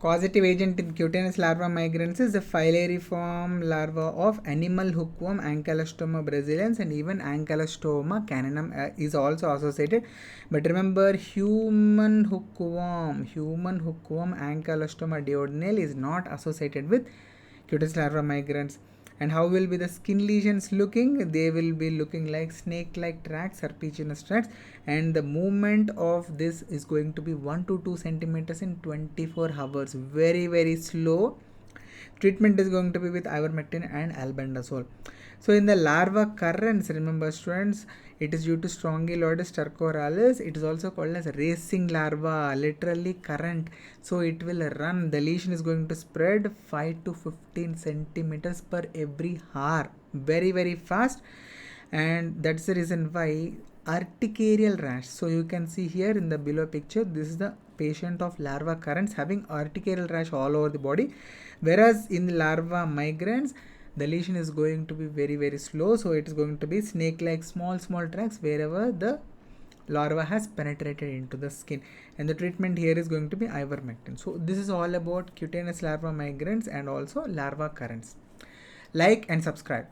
Causative agent in cutaneous larva migrans is the filariform larva of animal hookworm Ancylostoma brasiliensis, and even Ancylostoma caninum is also associated. But remember, human hookworm Ancylostoma duodenale is not associated with cutaneous larva migrans. And how will be the skin lesions looking? They will be looking like snake-like tracts, serpiginous tracts, and the movement of this is going to be 1 to 2 centimeters in 24 hours. Very, very slow. Treatment is going to be with ivermectin and albendazole. So in the larva currents, remember students, it is due to Strongyloides stercoralis. It is also called as racing larva, literally current. So it will run. The lesion is going to spread 5 to 15 centimeters per every hour. Very, very fast. And that's the reason why urticarial rash. So you can see here in the below picture, this is the patient of larva currents having urticarial rash all over the body. Whereas in the larva migrans, the lesion is going to be very, very slow. So it is going to be snake-like small tracts wherever the larva has penetrated into the skin, and the treatment here is going to be ivermectin. So this is all about cutaneous larva migrans and also larva currents. Like and subscribe.